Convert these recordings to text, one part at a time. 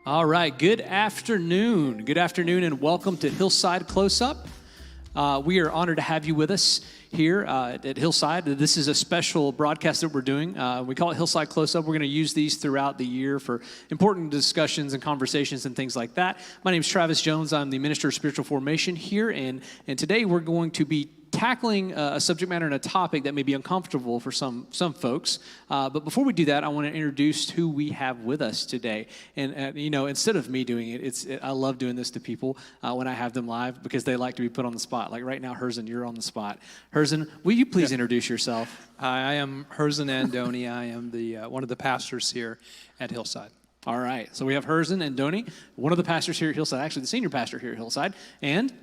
All right, good afternoon. Good afternoon and welcome to Hillside Close-Up. We are honored to have you with us here at Hillside. This is a special broadcast that we're doing. We call it Hillside Close-Up. We're going to use these throughout the year for important discussions and conversations and things like that. My name is Travis Jones. I'm the Minister of Spiritual Formation here, and today we're going to be tackling a subject matter and a topic that may be uncomfortable for some folks. But before we do that, I want to introduce who we have with us today. And instead of me doing it, I love doing this to people when I have them live because they like to be put on the spot. Like right now, Herzen, you're on the spot. Herzen, will you please introduce yourself? Hi, I am Herzen Andoni. I am the one of the pastors here at Hillside. All right. So we have Herzen Andoni, one of the pastors here at Hillside, actually the senior pastor here at Hillside, And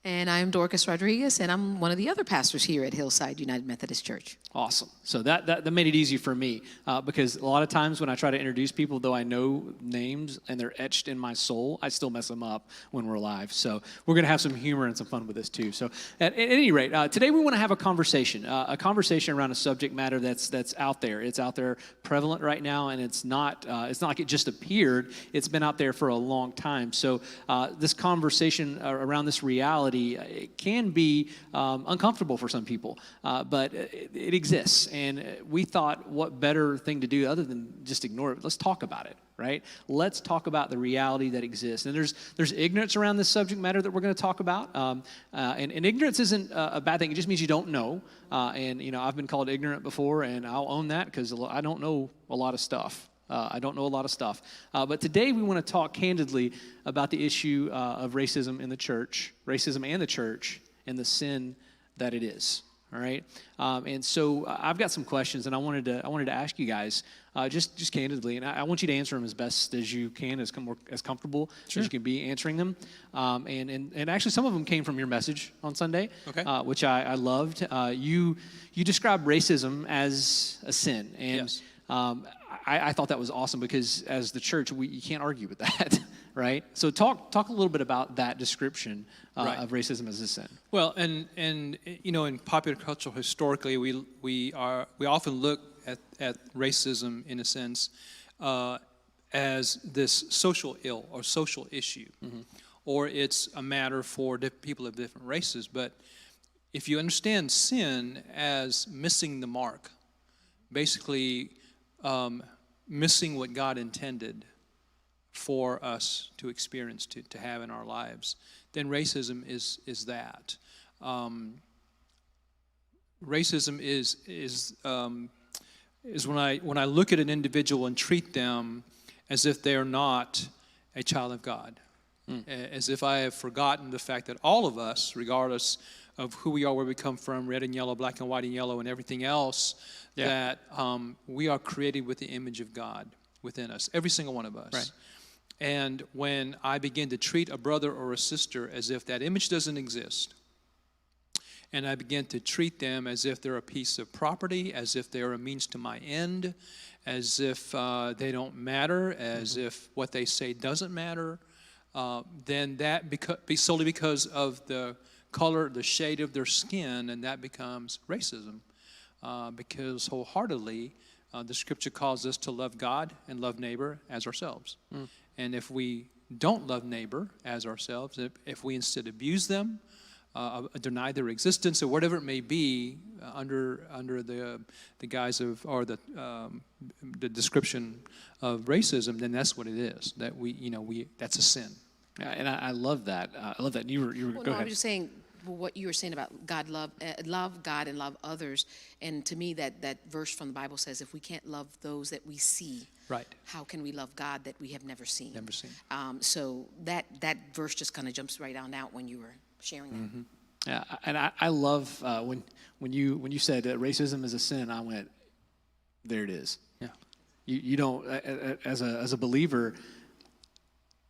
I'm Dorcas Rodriguez, and I'm one of the other pastors here at Hillside United Methodist Church. Awesome. So that made it easy for me because a lot of times when I try to introduce people, though I know names and they're etched in my soul, I still mess them up when we're live. So we're going to have some humor and some fun with this too. So at any rate, today we want to have a conversation around a subject matter that's out there. It's out there prevalent right now, and it's not like it just appeared. It's been out there for a long time. So this conversation around this reality, it can be uncomfortable for some people, but it exists. And we thought, what better thing to do other than just ignore it? Let's talk about it, right? Let's talk about the reality that exists. And there's ignorance around this subject matter that we're going to talk about. And ignorance isn't a bad thing. It just means you don't know. I've been called ignorant before, and I'll own that because I don't know a lot of stuff. But today we want to talk candidly about the issue of racism in the church, racism and the church, and the sin that it is. All right, and so I've got some questions, and I wanted to ask you guys just candidly, and I want you to answer them as best as you can, as comfortable as you can be answering them. And actually, some of them came from your message on Sunday, which I loved. You described racism as a sin, and yes. I thought that was awesome because as the church, you can't argue with that, right? So talk a little bit about that description of racism as a sin. Well, and in popular culture historically, we often look at racism in a sense as this social ill or social issue, or it's a matter for people of different races. But if you understand sin as missing the mark, basically missing what God intended for us to experience, to have in our lives, then racism is that. Racism is when I look at an individual and treat them as if they're not a child of God, as if I have forgotten the fact that all of us, regardless of who we are, where we come from, red and yellow, black and white and yellow, and everything else, that we are created with the image of God within us, every single one of us. Right. And when I begin to treat a brother or a sister as if that image doesn't exist, and I begin to treat them as if they're a piece of property, as if they're a means to my end, as if they don't matter, as if what they say doesn't matter, then that be solely because of the color, the shade of their skin, and that becomes racism. Because wholeheartedly, the scripture calls us to love God and love neighbor as ourselves. And if we don't love neighbor as ourselves, if we instead abuse them, deny their existence, or whatever it may be, under the guise of, or the description of racism, then that's what it is. That that's a sin. Yeah, and I love that. I love that. You were Well, go no, I ahead. was just saying what you were saying about love God and love others. And to me, that verse from the Bible says, if we can't love those that we see, Right. how can we love God that we have never seen? Never seen. So that verse just kind of jumps right on out when you were sharing that. Yeah, and I love when you said that racism is a sin. I went, there it is. Yeah. You don't as a believer,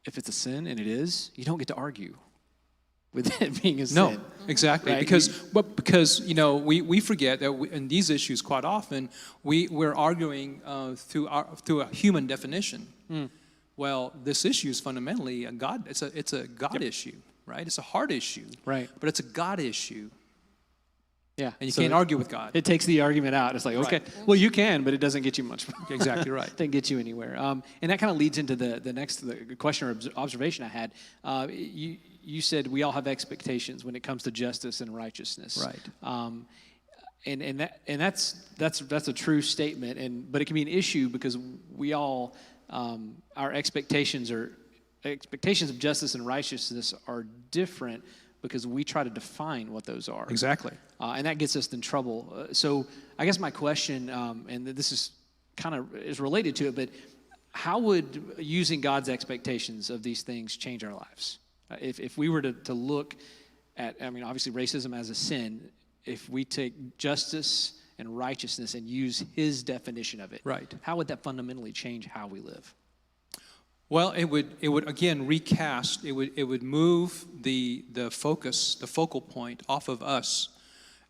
if it's a sin, and it is, you don't get to argue with it being a sin. No, exactly. Right? Because we forget that in these issues quite often we're arguing through a human definition. Well, this issue is fundamentally a God. It's a God issue, right? It's a heart issue, right? But it's a God issue. Yeah. And you So can't argue with God. It takes the argument out. It's like, okay, well, you can, but it doesn't get you much. Exactly right. Doesn't get you anywhere. And that kind of leads into the next question or observation I had. You said we all have expectations when it comes to justice and righteousness. Right. And that's a true statement. But it can be an issue because we all our expectations of justice and righteousness are different because we try to define what those are. Exactly. And that gets us in trouble. So I guess my question, and this is kind of is related to it, but how would using God's expectations of these things change our lives? If we were to look at, I mean, obviously racism as a sin, if we take justice and righteousness and use his definition of it, right, how would that fundamentally change how we live? Well, it would again recast. It would move the focus, the focal point off of us,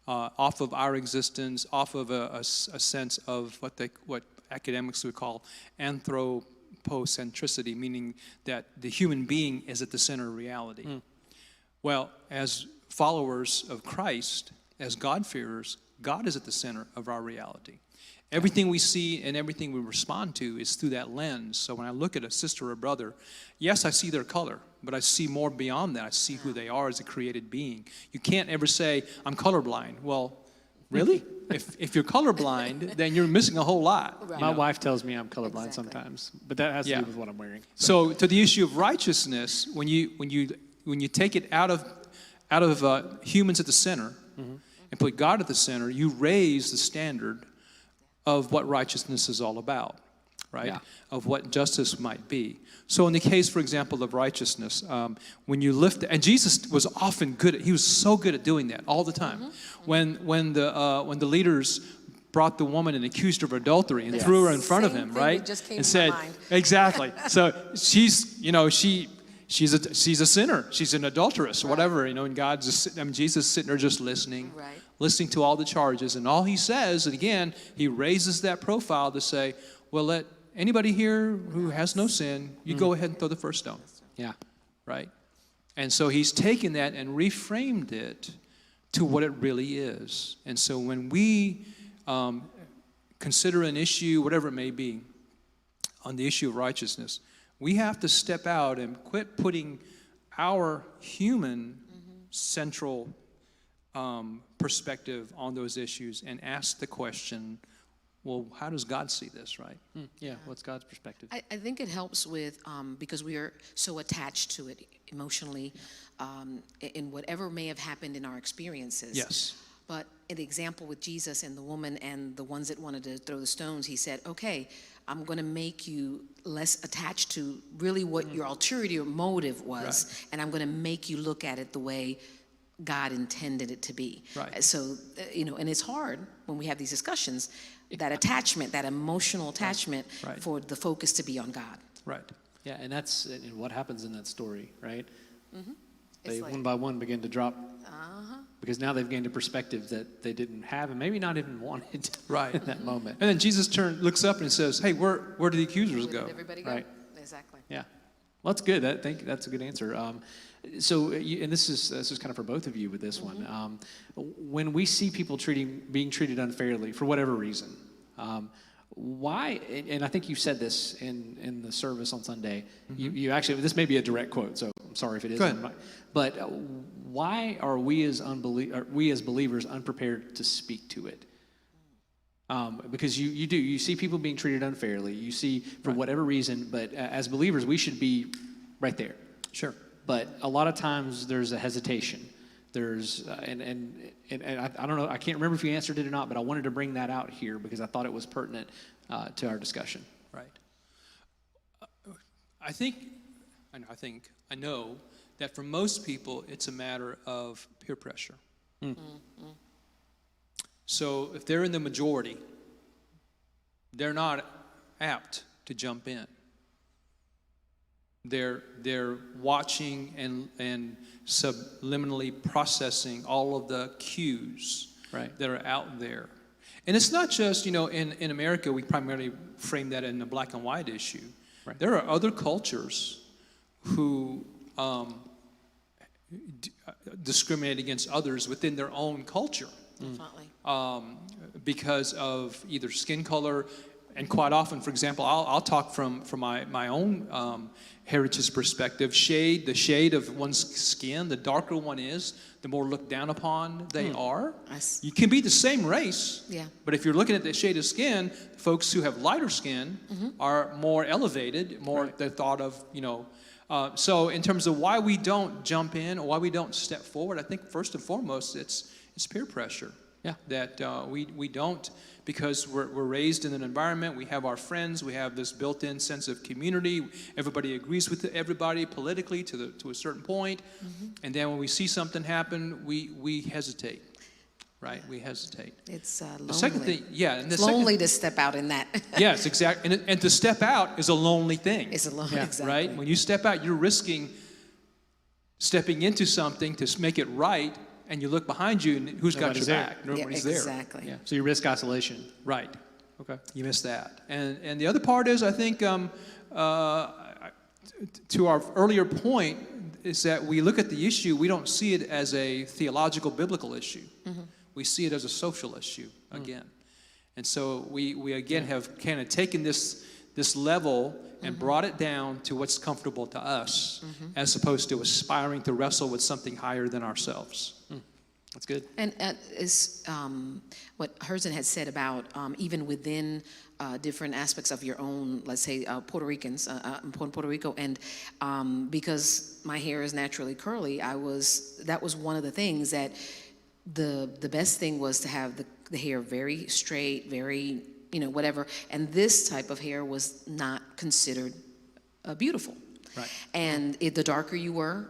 off of our existence, off of a sense of what academics would call anthropocentricity, meaning that the human being is at the center of reality. Well, as followers of Christ, as God-fearers, God is at the center of our reality. Everything we see and everything we respond to is through that lens. So when I look at a sister or a brother, yes, I see their color, but I see more beyond that. I see who they are as a created being. You can't ever say, I'm colorblind. Well, really? if you're colorblind, then you're missing a whole lot. Right. My wife tells me I'm colorblind Exactly. sometimes, but that has to do with what I'm wearing. So to the issue of righteousness, when you take it out of humans at the center and put God at the center, you raise the standard of what righteousness is all about, right? Yeah. Of what justice might be. So in the case, for example, of righteousness, when you lift, and Jesus was often he was so good at doing that all the time. When the leaders brought the woman and accused her of adultery and threw her in front of Same him, thing right? that just came And to said, my mind. exactly. So she's a sinner. She's an adulteress, or whatever, and God's just, Jesus sitting there just listening, Right. listening to all the charges, and all he says, and again, he raises that profile to say, well, let anybody here who has no sin, you go ahead and throw the first stone, Yeah. right? And so he's taken that and reframed it to what it really is. And so when we consider an issue, whatever it may be, on the issue of righteousness, we have to step out and quit putting our human central perspective on those issues and ask the question, well, how does God see this, right? Yeah, what's God's perspective? I think it helps with, because we are so attached to it emotionally, in whatever may have happened in our experiences. Yes. But an example with Jesus and the woman and the ones that wanted to throw the stones, he said, okay, I'm going to make you less attached to really what your ulterior motive was, Right. and I'm going to make you look at it the way God intended it to be. Right. So, and it's hard when we have these discussions, that attachment, that emotional attachment Right. for the focus to be on God. Right. Yeah, and that's what happens in that story, right? It's They like- one by one begin to drop because now they've gained a perspective that they didn't have and maybe not even wanted Right. in that moment. And then Jesus looks up and says, hey, where did the accusers Where go? did everybody go? Right. Exactly. Yeah, well, that's good. I think that's a good answer. So, and this is kind of for both of you with this one. When we see people being treated unfairly for whatever reason, why? And I think you said this in the service on Sunday. You actually, this may be a direct quote, so I'm sorry if it Go isn't. ahead. But why are we as believers unprepared to speak to it? Because you see people being treated unfairly. You see for whatever reason, but as believers, we should be right there. Sure. But a lot of times there's a hesitation. There's and I don't know. I can't remember if you answered it or not, but I wanted to bring that out here because I thought it was pertinent to our discussion. Right. I know that for most people, it's a matter of peer pressure. So if they're in the majority, they're not apt to jump in. They're watching and subliminally processing all of the cues Right. that are out there. And it's not just, in America, we primarily frame that in a black and white issue. Right. There are other cultures who discriminate against others within their own culture. Definitely. because of either skin color, and quite often, for example, I'll talk from my own heritage perspective. The shade of one's skin, the darker one is, the more looked down upon they are. You can be the same race, Yeah. but if you're looking at the shade of skin, folks who have lighter skin are more elevated, more the thought of, so in terms of why we don't jump in or why we don't step forward, I think first and foremost it's peer pressure. Yeah. That we don't, because we're raised in an environment, we have our friends, we have this built-in sense of community, everybody agrees with everybody politically to a certain point, and then when we see something happen, we hesitate, right? We hesitate. It's lonely. The second thing, It's lonely to step out in that. Yes, exactly, and to step out is a lonely thing. It's a lonely, exactly. Right? When you step out, you're risking stepping into something to make it right, and you look behind you, and who's got your back? Nobody's there. Exactly. Yeah. So you risk isolation. Right. Okay. You miss that. And the other part is, I think, to our earlier point, is that we look at the issue, we don't see it as a theological, biblical issue. We see it as a social issue, again. And so we again have kind of taken this level and brought it down to what's comfortable to us, as opposed to aspiring to wrestle with something higher than ourselves. That's good. And is what Herzen had said about even within different aspects of your own, let's say Puerto Ricans, I'm from Puerto Rico, and because my hair is naturally curly, that was one of the things that the best thing was to have the hair very straight, very, whatever, and this type of hair was not considered beautiful. Right. And the darker you were,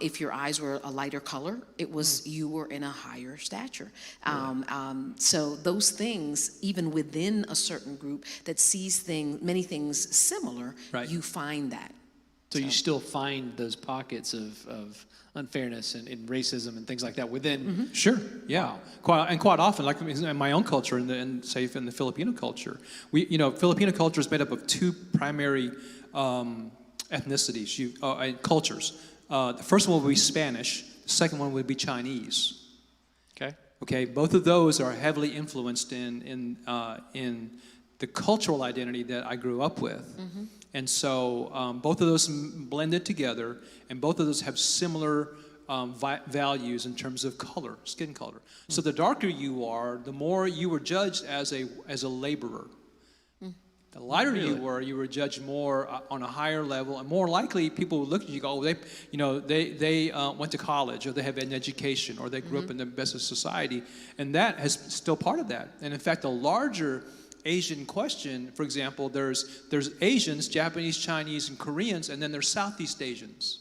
if your eyes were a lighter color, it was you were in a higher stature. So those things, even within a certain group that sees many things similar, you find that. So you still find those pockets of unfairness and racism and things like that within. Sure, yeah. Quite often, like in my own culture, and say in the Filipino culture, Filipino culture is made up of two primary ethnicities, and cultures. The first one would be Spanish. The second one would be Chinese. Okay. Both of those are heavily influenced in the cultural identity that I grew up with, and so both of those blended together, and both of those have similar values in terms of color, skin color. So the darker you are, the more you were judged as a laborer. The lighter you were judged more on a higher level, and more likely people would look at you and go, they went to college, or they have an education, or they grew up in the best of society, and that is still part of that. And in fact, a larger Asian question, for example, there's Asians, Japanese, Chinese, and Koreans, and then there's Southeast Asians.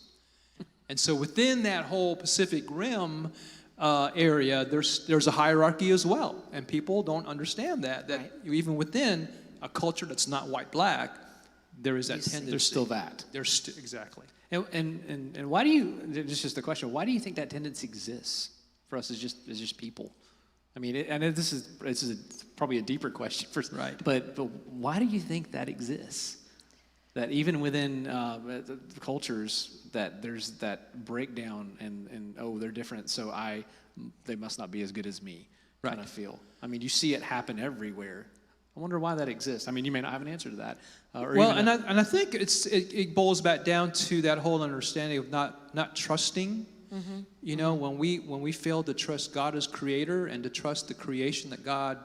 And so within that whole Pacific Rim area, there's a hierarchy as well, and people don't understand that even within a culture that's not white-black, there is that tendency. There's still that. Exactly. And why do you? This is just the question. Why do you think that tendency exists for us as just people? I mean, and this is probably a deeper question, but why do you think that exists? That even within the cultures, that there's that breakdown and they're different, so they must not be as good as me. Kind of feel. I mean, you see it happen everywhere. I wonder why that exists. I mean, you may not have an answer to that. I think it boils back down to that whole understanding of not trusting. When we fail to trust God as creator and to trust the creation that God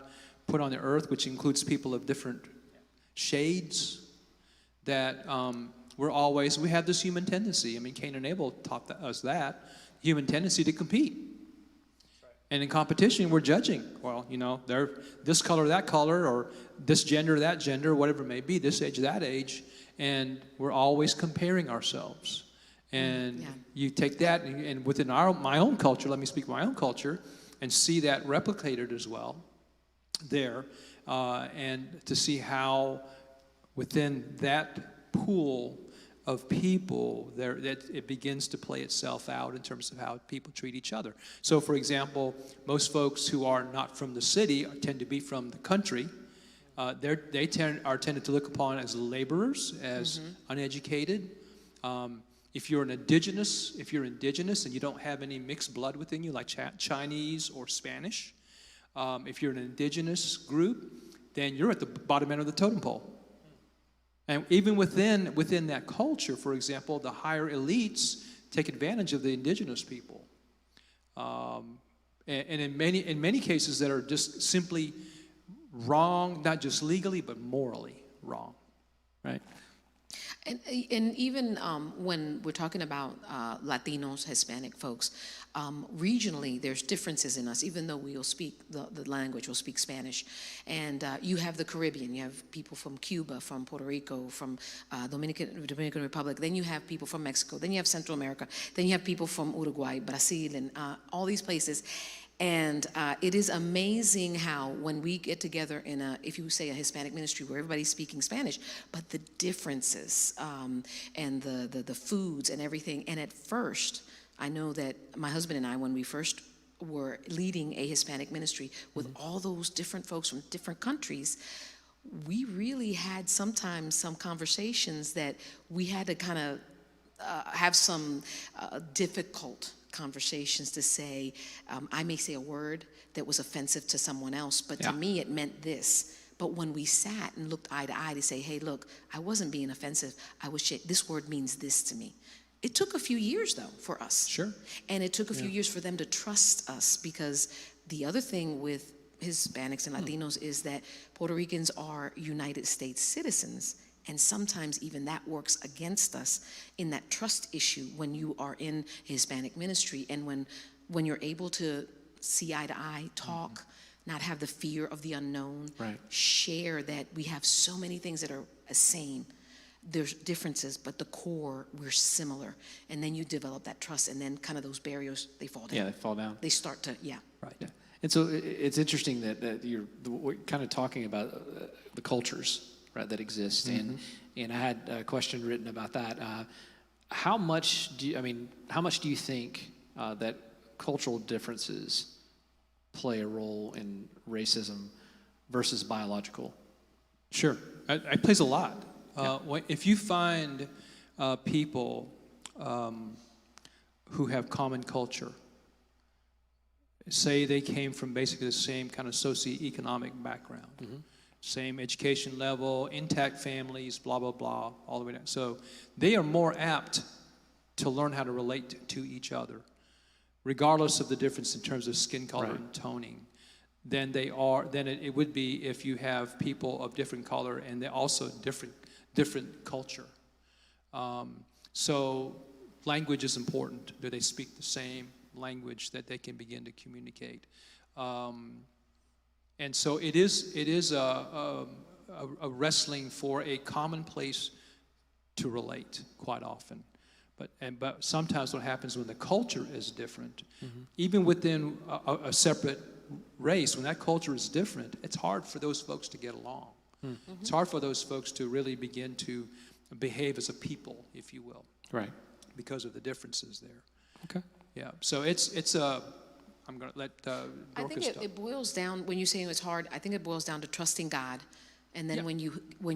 put on the earth, which includes people of different shades, that we have this human tendency. I mean, Cain and Abel taught us that human tendency to compete. And in competition, we're judging. Well, they're this color, that color, or this gender, that gender, whatever it may be, this age, that age, and we're always comparing ourselves. And you take that, and within my own culture, let me speak my own culture, and see that replicated as well there, and to see how within that pool of people that it begins to play itself out in terms of how people treat each other. So, for example, most folks who are not from the city tend to be from the country. They are tended to look upon as laborers, as uneducated. If you're indigenous and you don't have any mixed blood within you, like Chinese or Spanish, If you're an indigenous group, then you're at the bottom end of the totem pole. And even within that culture, for example, the higher elites take advantage of the indigenous people. And in many cases that are just simply wrong, not just legally, but morally wrong, right? And even when we're talking about Latinos, Hispanic folks, regionally there's differences in us, even though we'll speak the language, we'll speak Spanish. And you have the Caribbean, you have people from Cuba, from Puerto Rico, from Dominican Republic, then you have people from Mexico, then you have Central America, then you have people from Uruguay, Brazil, and all these places. And it is amazing how when we get together in if you say a Hispanic ministry where everybody's speaking Spanish, but the differences and the foods and everything. And at first, I know that my husband and I, when we first were leading a Hispanic ministry with all those different folks from different countries, we really had sometimes some conversations that we had to kind of have some difficult conversations to say, I may say a word that was offensive to someone else, but to me it meant this. But when we sat and looked eye to eye to say, hey, look, I wasn't being offensive. this word means this to me. It took a few years, though, for us. Sure. And it took a few years for them to trust us, because the other thing with Hispanics and Latinos is that Puerto Ricans are United States citizens. And sometimes even that works against us in that trust issue when you are in Hispanic ministry. And when you're able to see eye to eye, talk, not have the fear of the unknown, share that we have so many things that are the same. There's differences, but the core, we're similar. And then you develop that trust, and then kind of those barriers, they fall down. Yeah, they fall down. They start to, Right. Yeah. And so it's interesting that we're kind of talking about the cultures, right, that exist. And I had a question written about that. How much do you think that cultural differences play a role in racism versus biological? Sure, it plays a lot. If you find people who have common culture, say they came from basically the same kind of socioeconomic background, same education level, intact families, blah, blah, blah, all the way down. So they are more apt to learn how to relate to each other, regardless of the difference in terms of skin color and toning, than it would be if you have people of different color and they're also different culture. So language is important. Do they speak the same language that they can begin to communicate? And so it is a wrestling for a common place to relate quite often. But sometimes what happens when the culture is different, even within a separate race, when that culture is different, it's hard for those folks to get along. It's hard for those folks to really begin to behave as a people, if you will. Right. Because of the differences there. Okay. Yeah. So it's a. I'm going to let I think it boils down, when you're saying it's hard, I think it boils down to trusting God. And then when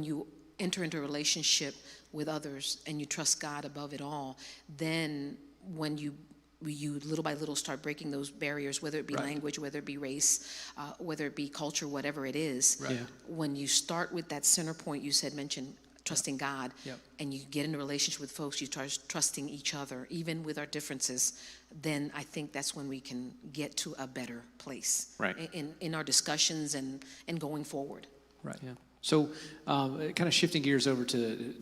you enter into a relationship with others and you trust God above it all, then when you little by little start breaking those barriers, whether it be language, whether it be race, whether it be culture, whatever it is, when you start with that center point you mentioned, trusting God, and you get in a relationship with folks, you start trusting each other, even with our differences, then I think that's when we can get to a better place in our discussions and going forward. Right. Yeah. So kind of shifting gears over to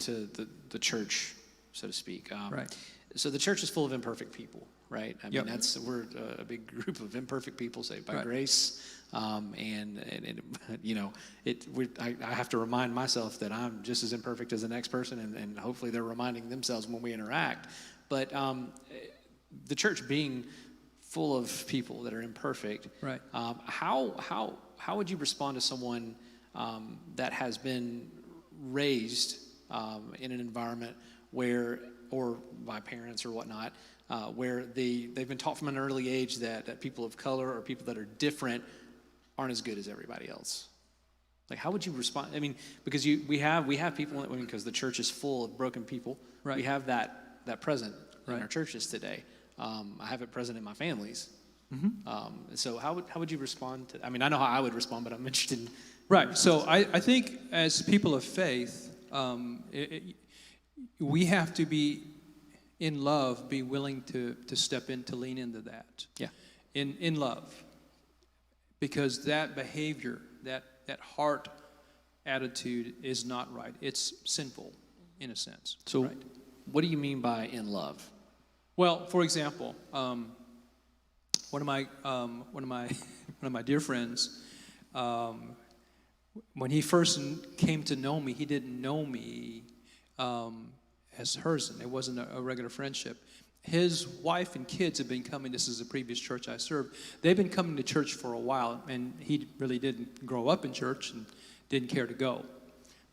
the church, so to speak. Right. So the church is full of imperfect people, right? I mean, we're a big group of imperfect people saved by grace. And you know, I have to remind myself that I'm just as imperfect as the next person, and hopefully they're reminding themselves when we interact. But the church being full of people that are imperfect, how would you respond to someone that has been raised in an environment where, or by parents or whatnot, where they've been taught from an early age that people of color or people that are different aren't as good as everybody else? Like, how would you respond? I mean, because we have people, because the church is full of broken people. We have that present in our churches today. I have it present in my families So how would you respond to? I mean, I know how I would respond, but I'm interested in. Right. So I think as people of faith, we have to be in love, be willing to step in, to lean into that. Yeah. In love. Because that behavior, that heart attitude is not right. It's sinful, in a sense. So, right? what do you mean by in love? Well, for example, one of my dear friends, when he first came to know me, he didn't know me as Herzen. It wasn't a regular friendship. His wife and kids have been coming. This is the previous church I served. They've been coming to church for a while, and he really didn't grow up in church and didn't care to go.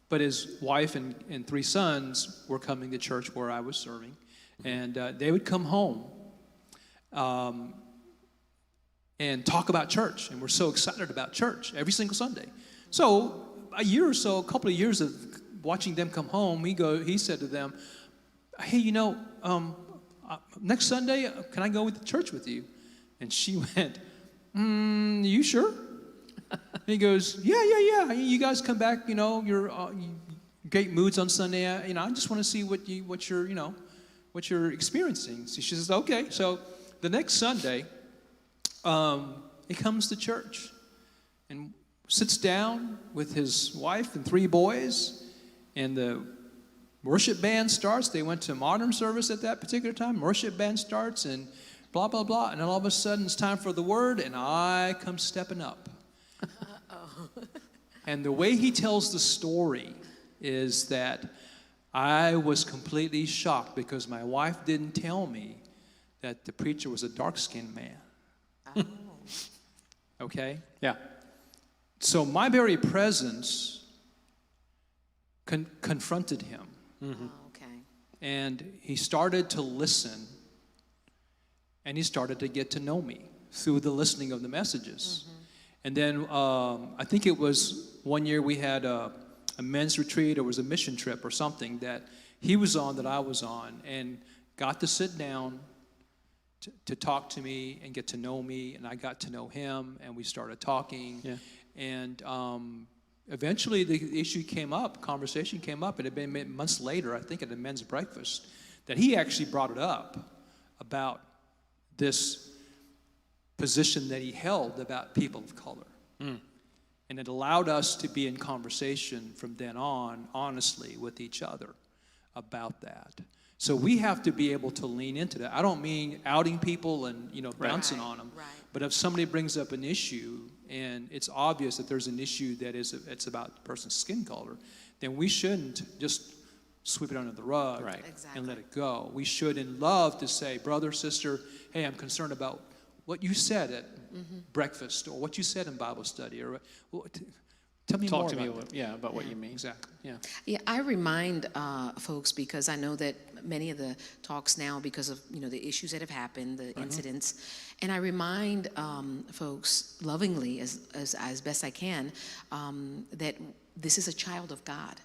But his wife and 3 sons were coming to church where I was serving, and they would come home and talk about church, and we're so excited about church every single Sunday. So a couple of years of watching them come home, he said to them, "Hey, next Sunday, can I go to church with you?" And she went, "You sure?" And he goes, yeah. You guys come back, you're great moods on Sunday. I just want to see what you're experiencing. So she says, "Okay." So the next Sunday, he comes to church and sits down with his wife and 3 boys, and the worship band starts. They went to modern service at that particular time. Worship band starts and blah, blah, blah. And then all of a sudden it's time for the word, and I come stepping up. And the way he tells the story is that I was completely shocked because my wife didn't tell me that the preacher was a dark-skinned man. Oh. Okay? Yeah. So my very presence confronted him. Mm-hmm. Okay. And he started to listen, and he started to get to know me through the listening of the messages. Mm-hmm. And then I think it was one year we had a men's retreat, or was a mission trip or something that he was on, that I was on, and got to sit down to talk to me and get to know me, and I got to know him, and we started talking. Yeah. And eventually the issue came up, conversation came up. It had been months later, I think at a men's breakfast, that he actually brought it up about this position that he held about people of color. Mm. And it allowed us to be in conversation from then on, honestly, with each other about that. So we have to be able to lean into that. I don't mean outing people and bouncing on them. Right. But if somebody brings up an issue and it's obvious that there's an issue that it's about the person's skin color, then we shouldn't just sweep it under the rug. Right. Exactly. And let it go. We should, in love, to say, "Brother, sister, hey, I'm concerned about what you said at breakfast, or what you said in Bible study, or tell me more about that." About what you mean. Exactly. Yeah, I remind folks, because I know that many of the talks now, because of the issues that have happened, the incidents, and I remind folks lovingly, as best I can, that this is a child of God.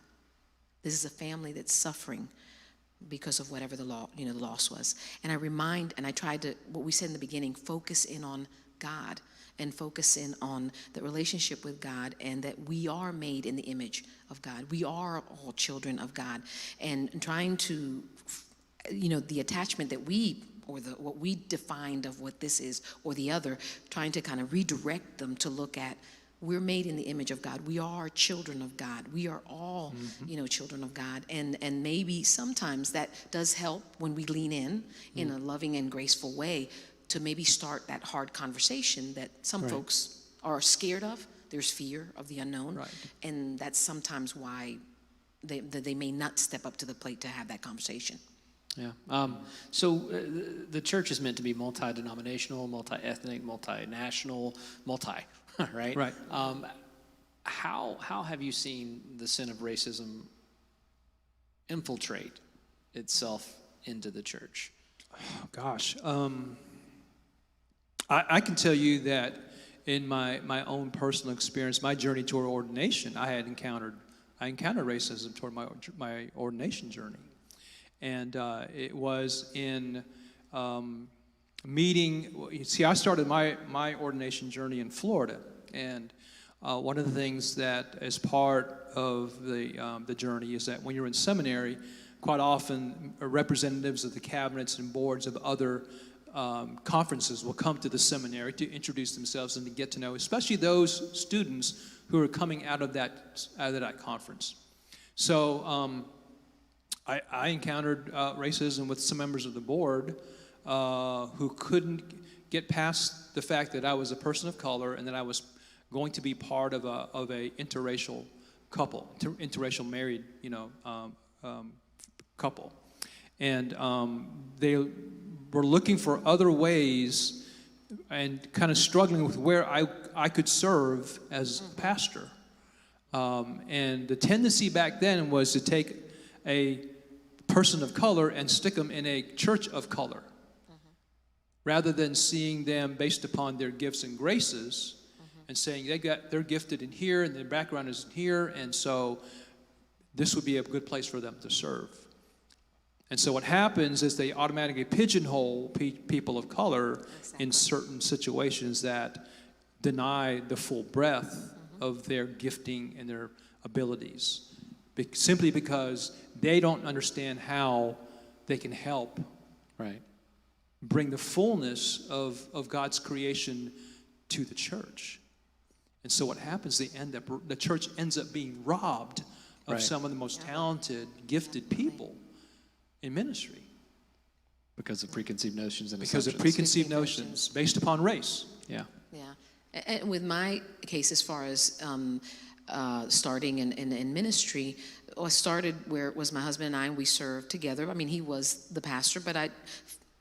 This is a family that's suffering because of whatever the loss was. And I remind, and I tried to, what we said in the beginning, focus in on God and focus in on the relationship with God, and that we are made in the image of God. We are all children of God. And trying to, the attachment that what we defined of what this is or the other, trying to kind of redirect them to look at, we're made in the image of God. We are children of God. We are all, children of God. And maybe sometimes that does help when we lean in a loving and graceful way, to maybe start that hard conversation that some folks are scared of. There's fear of the unknown. Right. And that's sometimes why they may not step up to the plate to have that conversation. Yeah. So the church is meant to be multi-denominational, multi-ethnic, multinational, right? Right. How have you seen the sin of racism infiltrate itself into the church? Oh, gosh. I can tell you that in my own personal experience, my journey toward ordination, I encountered racism toward my ordination journey. And it was in meeting. You see, I started my ordination journey in Florida, and one of the things that is part of the journey is that when you're in seminary, quite often representatives of the cabinets and boards of other conferences will come to the seminary to introduce themselves and to get to know, especially those students who are coming out of that conference. So I encountered racism with some members of the board who couldn't get past the fact that I was a person of color and that I was going to be part of a interracial couple, interracial married, couple, and they were looking for other ways and kind of struggling with where I could serve as pastor. And the tendency back then was to take a person of color and stick them in a church of color, rather than seeing them based upon their gifts and graces, and saying they're gifted in here and their background is here, and so this would be a good place for them to serve. And so what happens is they automatically pigeonhole people of color in certain situations that deny the full breadth of their gifting and their abilities, simply because they don't understand how they can help bring the fullness of God's creation to the church. And so what happens, the church ends up being robbed of some of the most talented, gifted people in ministry. Because of preconceived notions and Because of assumptions. preconceived notions based upon race. Yeah. Yeah. And with my case, as far as starting in ministry, I started where it was my husband and I, and we served together. I mean, he was the pastor, but I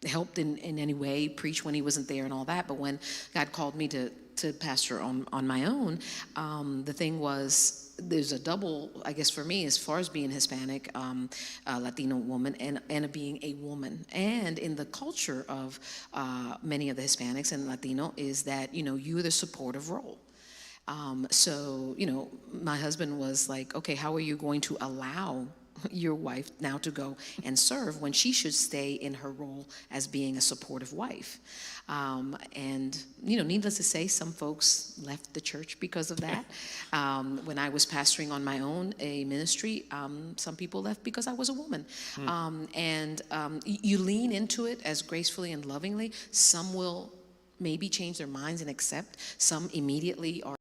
helped in any way, preach when he wasn't there and all that. But when God called me to pastor on my own, the thing was, there's a double, I guess for me, as far as being Hispanic, Latino woman, and being a woman. And in the culture of many of the Hispanics and Latino is that, you're the supportive role. So, my husband was like, okay, how are you going to allow your wife now to go and serve when she should stay in her role as being a supportive wife? And, needless to say, some folks left the church because of that. When I was pastoring on my own, a ministry, some people left because I was a woman. You lean into it as gracefully and lovingly. Some will maybe change their minds and accept. Some immediately are.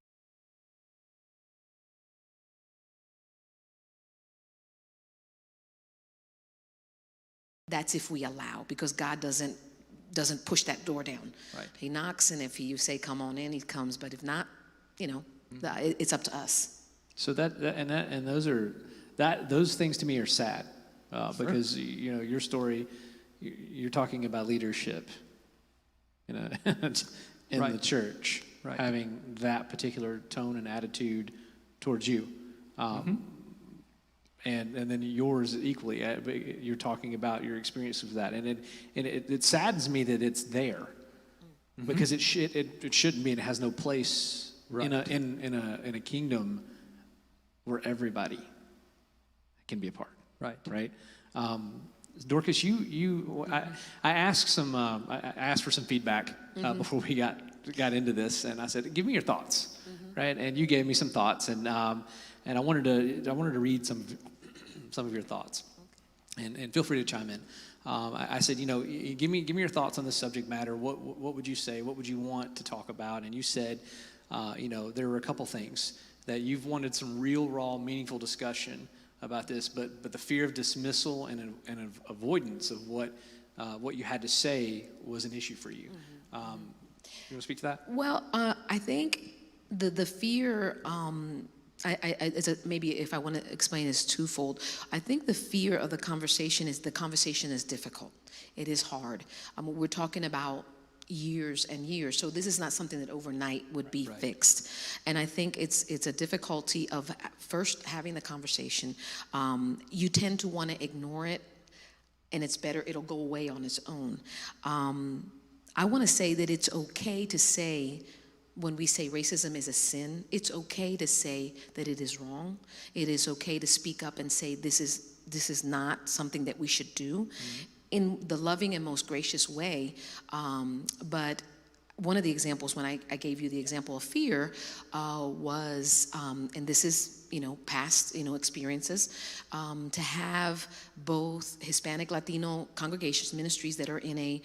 That's if we allow, because God doesn't push that door down. Right. He knocks, and if you say come on in, he comes. But if not, it's up to us. So those things to me are sad, because your story, you're talking about leadership, in the church, having that particular tone and attitude towards you. And then yours equally. You're talking about your experience with that, and it saddens me that it's there, because it shouldn't be, and it has no place in a kingdom where everybody can be a part. Right. Dorcas, I asked for some feedback before we got into this, and I said, "Give me your thoughts," right? And you gave me some thoughts, and I wanted to read some of your thoughts, and feel free to chime in. I said, give me your thoughts on this subject matter. What would you say? What would you want to talk about? And you said, there were a couple things that you've wanted some real, raw, meaningful discussion about this, but the fear of dismissal and avoidance of what you had to say was an issue for you. You want to speak to that? Well, I think the fear. Maybe if I want to explain, is twofold. I think the fear of the conversation is difficult. It is hard. We're talking about years and years, so this is not something that overnight would be fixed. And I think it's a difficulty of first having the conversation. You tend to want to ignore it, and it's better it'll go away on its own. I want to say that it's okay to say, when we say racism is a sin, it's okay to say that it is wrong. It is okay to speak up and say this is not something that we should do. in the loving and most gracious way. But one of the examples, when I gave you the example of fear, was, and this is, past, experiences, to have both Hispanic, Latino congregations, ministries that are in a,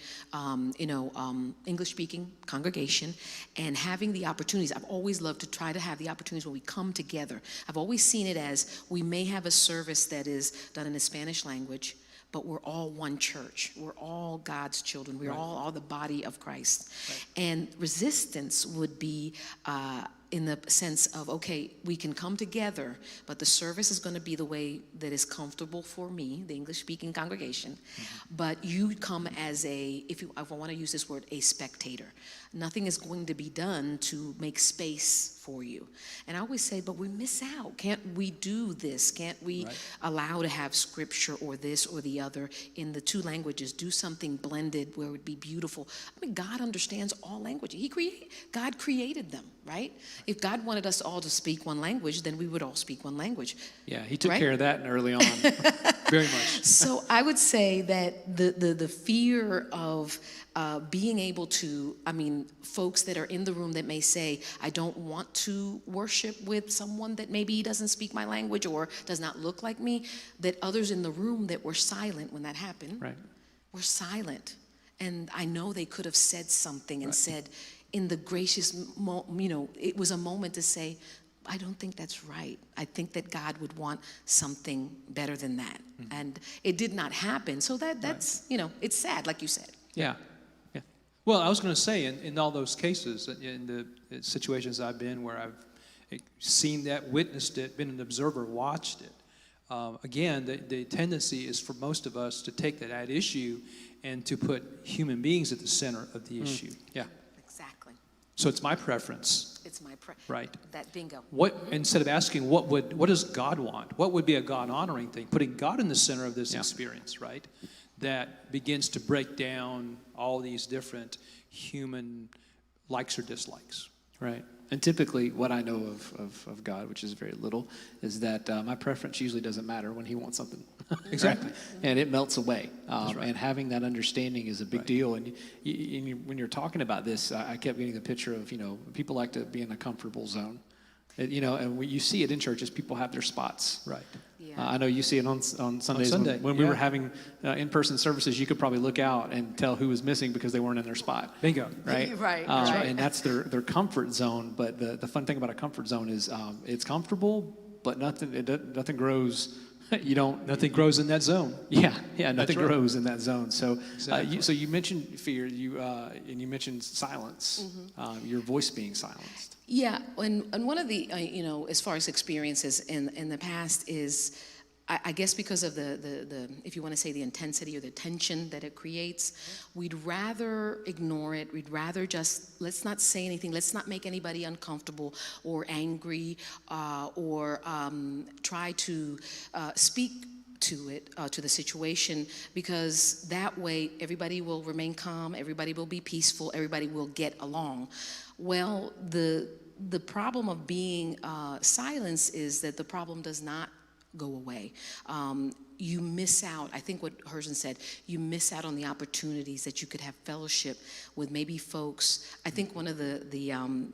English-speaking congregation, and having the opportunities. I've always loved to try to have the opportunities where we come together. I've always seen it as we may have a service that is done in the Spanish language, but we're all one church. We're all God's children. We're all the body of Christ. Right. And resistance would be in the sense of, okay, we can come together, but the service is going to be the way that is comfortable for me, the English-speaking congregation. But you come as if I want to use this word, a spectator. Nothing is going to be done to make space for you. And I always say, but we miss out. Can't we do this? Can't we allow to have scripture or this or the other in the two languages? Do something blended where it would be beautiful. I mean, God understands all languages. God created them, right? If God wanted us all to speak one language, then we would all speak one language. Yeah, he took care of that early on. Very much. So I would say that the fear of being able to, folks that are in the room that may say, I don't want to worship with someone that maybe doesn't speak my language or does not look like me, that others in the room that were silent when that happened, were silent. And I know they could have said something and said, in the gracious, it was a moment to say, I don't think that's right. I think that God would want something better than that. And it did not happen. So that's, it's sad, like you said. Yeah. Well, I was going to say, in all those cases, in the situations I've been where I've seen that, witnessed it, been an observer, watched it, again, the tendency is for most of us to take that issue and to put human beings at the center of the issue. Yeah. Exactly. So it's my preference. It's my preference. Right. That bingo. Instead of asking what does God want? What would be a God-honoring thing? Putting God in the center of this experience, right? That begins to break down all these different human likes or dislikes. Right. And typically what I know of God, which is very little, is that my preference usually doesn't matter when he wants something. Exactly. And it melts away. And having that understanding is a big deal. And when you're talking about this, I kept getting the picture of, people like to be in a comfortable zone. And you see it in churches, people have their spots. Right. Yeah. I know you see it on Sundays. Sunday, when we were having in-person services, you could probably look out and tell who was missing because they weren't in their spot. Bingo. Right? Right. And that's their comfort zone. But the fun thing about a comfort zone is it's comfortable, but nothing grows. Nothing grows in that zone. Nothing grows in that zone. So, Exactly. so you mentioned fear, and you mentioned silence, your voice being silenced. Yeah, and one of the, as far as experiences in the past is, I guess because of the if you want to say the intensity or the tension that it creates, we'd rather ignore it. We'd rather just, let's not say anything. Let's not make anybody uncomfortable or angry or try to speak to it, to the situation, because that way everybody will remain calm, everybody will be peaceful, everybody will get along. Well, the problem of being silenced is that the problem does not go away. You miss out, I think what Herzen said, you miss out on the opportunities that you could have fellowship with maybe folks. I think one of the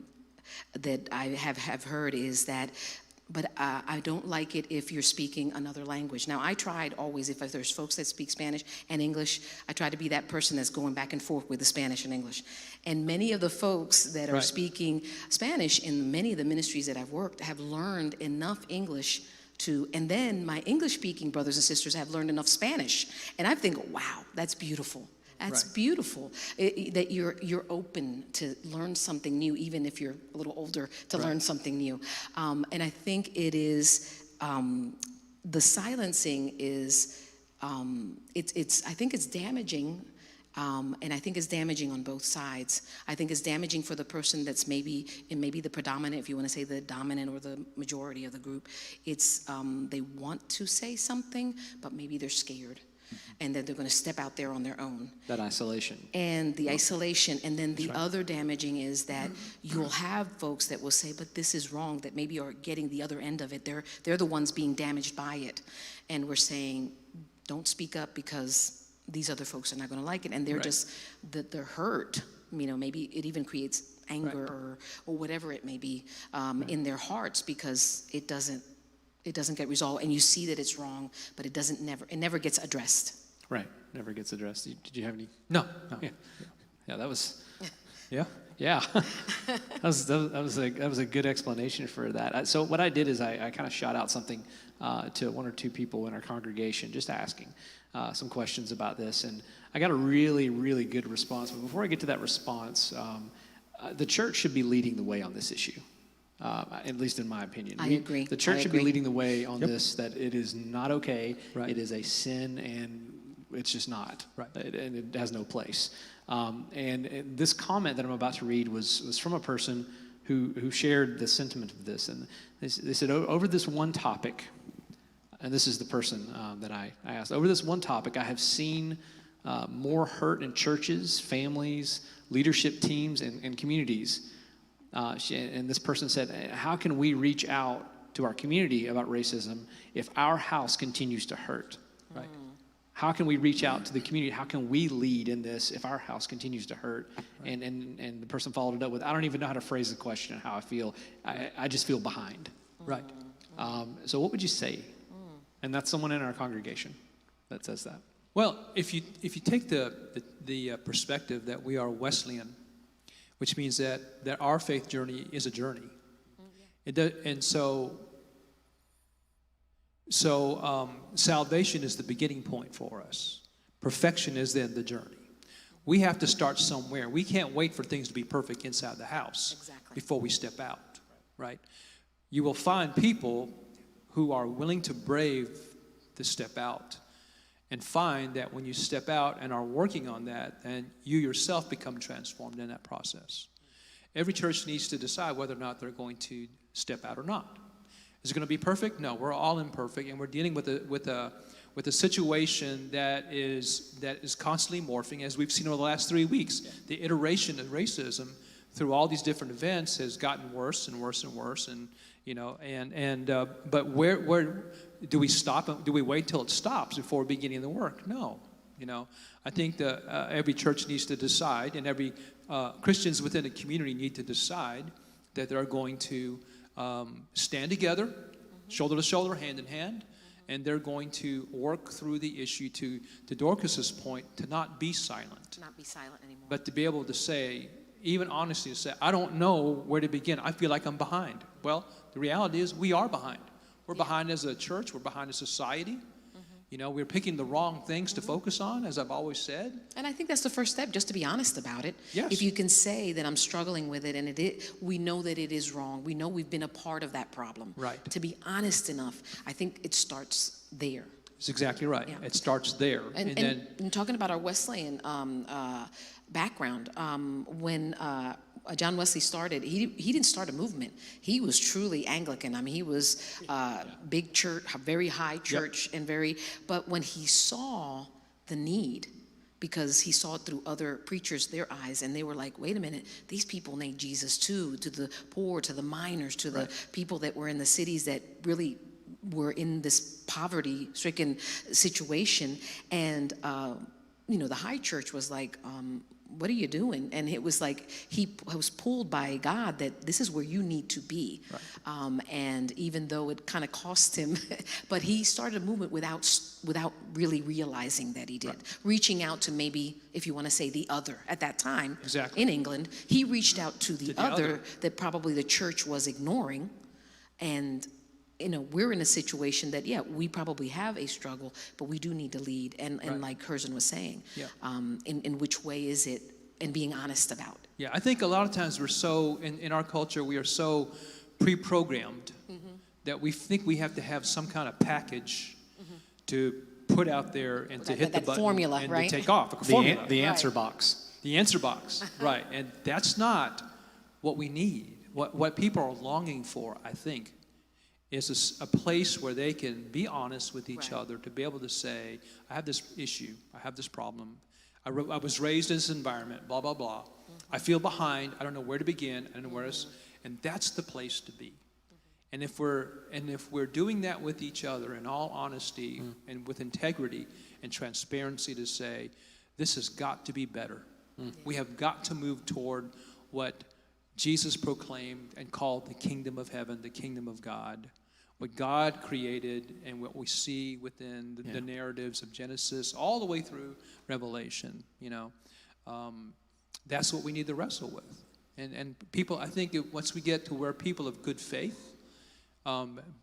that I have heard is that, but I don't like it if you're speaking another language. Now, I tried always, if there's folks that speak Spanish and English, I try to be that person that's going back and forth with the Spanish and English. And many of the folks that are speaking Spanish in many of the ministries that I've worked have learned enough English and then my English-speaking brothers and sisters have learned enough Spanish. And I think, wow, that's beautiful. That's beautiful, that you're open to learn something new, even if you're a little older, to learn something new. And I think it is, the silencing is, I think it's damaging. And I think it's damaging on both sides. I think it's damaging for the person that's maybe the predominant, if you want to say the dominant or the majority of the group. It's they want to say something, but maybe they're scared. And then they're going to step out there on their own. That isolation. And the isolation. And then the other damaging is that you'll have folks that will say, but this is wrong, that maybe are getting the other end of it. They're the ones being damaged by it. And we're saying, don't speak up because these other folks are not going to like it, and they're Right. just the hurt. Maybe it even creates anger or whatever it may be in their hearts because it doesn't get resolved, and you see that it's wrong, but it never gets addressed. Right. Never gets addressed. Did you have any? No. Yeah, that was. Yeah. Yeah, that was a good explanation for that. So what I did is I kind of shot out something to one or two people in our congregation, just asking some questions about this, and I got a really, really good response. But before I get to that response, the church should be leading the way on this issue, at least in my opinion. I agree. The church I should be agree. leading the way on this, that it is not okay. Right. It is a sin, and it's just not. Right. And it has no place. And this comment that I'm about to read was from a person who shared the sentiment of this. And they said, over this one topic, and this is the person that I asked, over this one topic, I have seen more hurt in churches, families, leadership teams, and communities. And this person said, how can we reach out to our community about racism if our house continues to hurt? Right. How can we reach out to the community? How can we lead in this if our house continues to hurt? Right. And the person followed it up with, I don't even know how to phrase the question and how I feel. I just feel behind. Right. So what would you say? And that's someone in our congregation that says that. Well, if you take the perspective that we are Wesleyan, which means that our faith journey is a journey, and so salvation is the beginning point for us. Perfection is then the journey. We have to start somewhere. We can't wait for things to be perfect inside the house before we step out, right? You will find people who are willing to brave the step out and find that when you step out and are working on that, then you yourself become transformed in that process. Every church needs to decide whether or not they're going to step out or not. Is it going to be perfect? No, we're all imperfect, and we're dealing with a situation that is constantly morphing, as we've seen over the last 3 weeks. The iteration of racism through all these different events has gotten worse and worse and worse, and but where do we stop? Do we wait till it stops before beginning the work? No. I think that every church needs to decide, and every Christians within a community need to decide that they're going to stand together, shoulder to shoulder, hand in hand, and they're going to work through the issue to Dorcas's point, to not be silent. Not be silent anymore. But to be able to say, even honestly, to say, I don't know where to begin. I feel like I'm behind. Well, the reality is we are behind. We're behind as a church. We're behind as a society. We're picking the wrong things to focus on, as I've always said. And I think that's the first step, just to be honest about it. Yes. If you can say that I'm struggling with it, and we know that it is wrong. We know we've been a part of that problem. Right. To be honest enough, I think it starts there. That's exactly right. Yeah. It starts there. And talking about our Wesleyan background, when John Wesley started, he didn't start a movement. He was truly Anglican. I mean, he was big church, very high church, and but when he saw the need, because he saw it through other preachers, their eyes, and they were like, wait a minute, these people need Jesus too, to the poor, to the minors, to the people that were in the cities that really were in this poverty-stricken situation. And the high church was like, what are you doing? And it was like he was pulled by God that this is where you need to be. Right. And even though it kind of cost him, but he started a movement without really realizing that he did. Right. Reaching out to maybe, if you want to say the other at that time in England, he reached out to the other that probably the church was ignoring. And we're in a situation that, we probably have a struggle, but we do need to lead. And like Curzon was saying, in which way is it, and being honest about. Yeah, I think a lot of times we're so, in our culture, we are so pre-programmed that we think we have to have some kind of package to put out there and to hit the button formula, and right? to take off. The answer box. The answer box, right. And that's not what we need. What people are longing for, I think, is a place where they can be honest with each other, to be able to say, I have this issue, I have this problem, I was raised in this environment, blah, blah, blah. I feel behind, I don't know where to begin, I don't know where to, and that's the place to be. And if we're doing that with each other in all honesty and with integrity, and transparency to say, this has got to be better. We have got to move toward what Jesus proclaimed and called the kingdom of heaven, the kingdom of God. What God created and what we see within the narratives of Genesis all the way through Revelation, that's what we need to wrestle with. And people, I think once we get to where people of good faith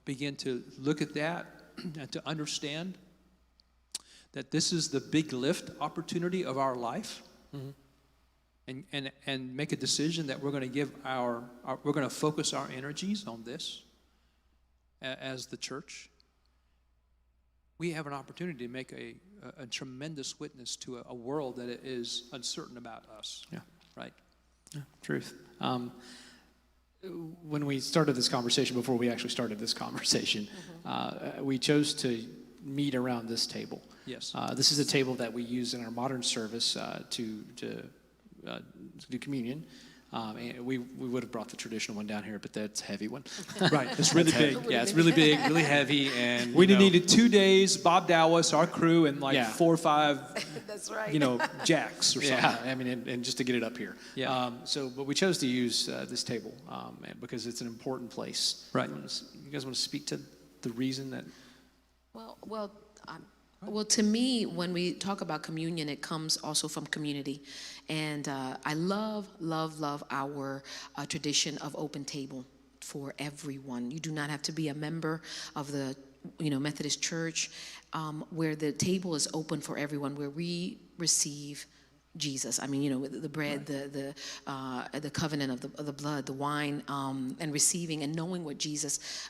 begin to look at that and to understand that this is the big lift opportunity of our life, and make a decision that we're going to give we're going to focus our energies on this as the church, we have an opportunity to make a tremendous witness to a world that is uncertain about us. Yeah. Right? Yeah, truth. When we started this conversation, before we actually started this conversation, we chose to meet around this table. Yes. This is a table that we use in our modern service to do communion. And we would have brought the traditional one down here, but that's a heavy one. Right, it's really big. Yeah, it's really big, really heavy, and We needed 2 days, Bob Dallas, our crew, and 4 or 5, That's right. jacks or something. Yeah, I mean, and just to get it up here. Yeah. But we chose to use this table because it's an important place. Right. You guys want to speak to the reason that? Well, to me, when we talk about communion, it comes also from community. And I love our tradition of open table for everyone. You do not have to be a member of the Methodist Church, where the table is open for everyone, where we receive Jesus. I mean, the bread, the covenant of the blood, the wine, and receiving and knowing what Jesus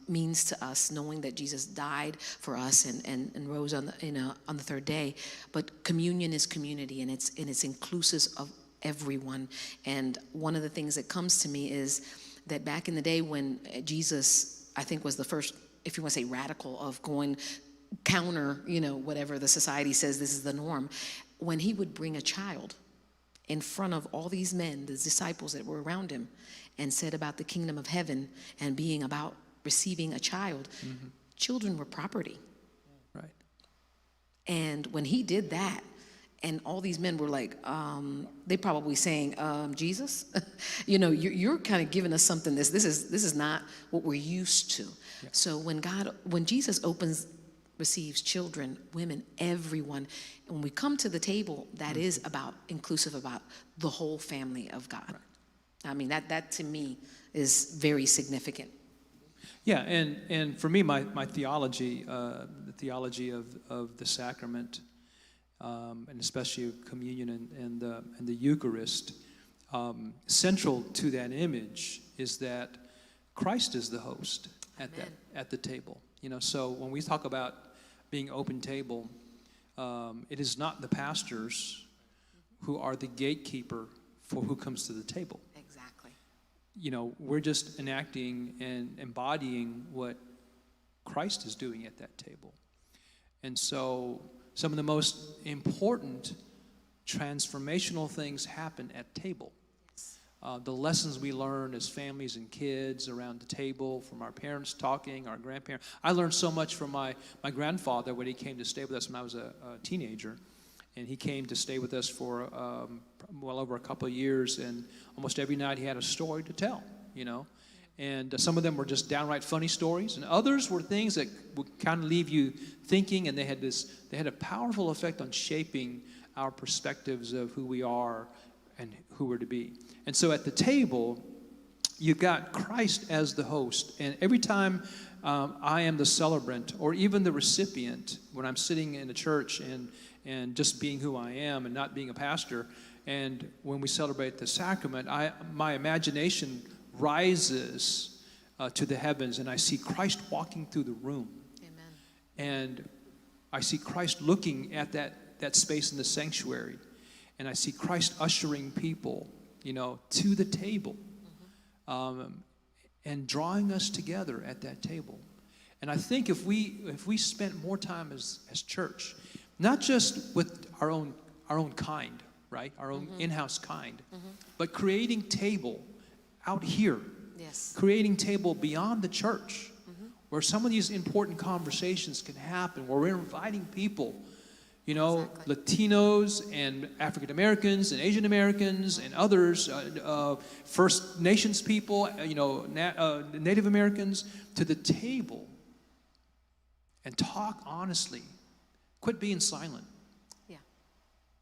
means to us, knowing that Jesus died for us and rose on the third day. But communion is community, and it's inclusive of everyone. And one of the things that comes to me is that back in the day when Jesus, I think, was the first, if you want to say radical, of going counter, whatever the society says this is the norm, when he would bring a child in front of all these men, the disciples that were around him, and said about the kingdom of heaven and being about receiving a child, children were property. Right. And when he did that, and all these men were like, they probably saying, Jesus, you're kind of giving us something. This is not what we're used to. Yeah. So when Jesus receives children, women, everyone, and when we come to the table, that is inclusive about the whole family of God. Right. I mean, that to me is very significant. Yeah, and for me, my theology, the theology of the sacrament, and especially of communion and the Eucharist, central to that image is that Christ is the host at the table. So when we talk about being open table, it is not the pastors who are the gatekeeper for who comes to the table. Exactly. We're just enacting and embodying what Christ is doing at that table. And so some of the most important transformational things happen at table. The lessons we learn as families and kids around the table, from our parents talking, our grandparents. I learned so much from my grandfather when he came to stay with us when I was a teenager. And he came to stay with us for well over a couple of years. And almost every night he had a story to tell, And some of them were just downright funny stories. And others were things that would kind of leave you thinking. And they had a powerful effect on shaping our perspectives of who we are and who we're to be. And so at the table, you've got Christ as the host. And every time I am the celebrant or even the recipient, when I'm sitting in a church and just being who I am and not being a pastor, and when we celebrate the sacrament, my imagination rises to the heavens, and I see Christ walking through the room. Amen. And I see Christ looking at that space in the sanctuary. And I see Christ ushering people, to the table, and drawing us together at that table. And I think if we spent more time as church, not just with our own kind, right, our own in-house kind, but creating table out here, creating table beyond the church, where some of these important conversations can happen, where we're inviting people You know, Latinos and African Americans and Asian Americans and others, First Nations people, Native Americans, to the table and talk honestly. Quit being silent. Yeah.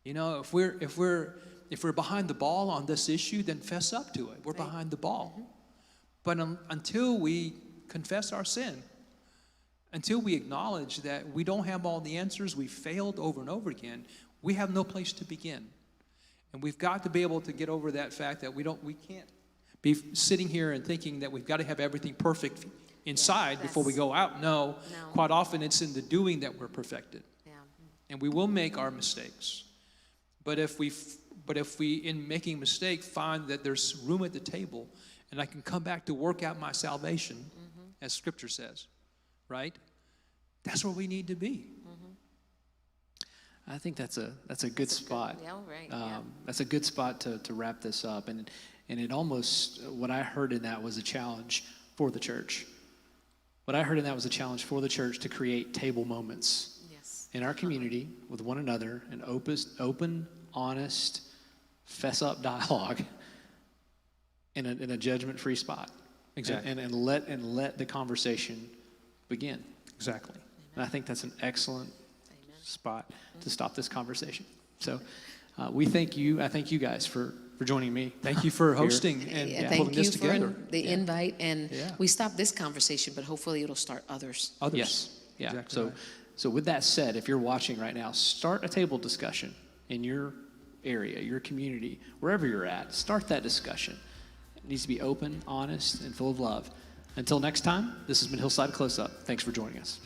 You know, if we're behind the ball on this issue, then fess up to it. We're behind the ball. But until we confess our sin, until we acknowledge that we don't have all the answers, we failed over and over again, we have no place to begin. And we've got to be able to get over that fact that we can't be sitting here and thinking that we've got to have everything perfect inside before we go out. No, quite often it's in the doing that we're perfected. Yeah. And we will make our mistakes. But if we in making mistake find that there's room at the table and I can come back to work out my salvation, as Scripture says, right? That's where we need to be. I think that's a good spot. Yeah, right. That's a good spot to wrap this up. And it almost, what I heard in that was a challenge for the church. What I heard in that was a challenge for the church to create table moments in our community with one another, an open, honest, fess up dialogue in a judgment-free spot. Exactly. And let the conversation begin. Exactly. And I think that's an excellent spot to stop this conversation. So we thank you. I thank you guys for joining me. Thank you for hosting and pulling Thank you this together. for the invite. And we stopped this conversation, but hopefully it'll start others. Yes. Yeah. Exactly right. So with that said, if you're watching right now, start a table discussion in your area, your community, wherever you're at. Start that discussion. It needs to be open, honest, and full of love. Until next time, this has been Hillside Close Up. Thanks for joining us.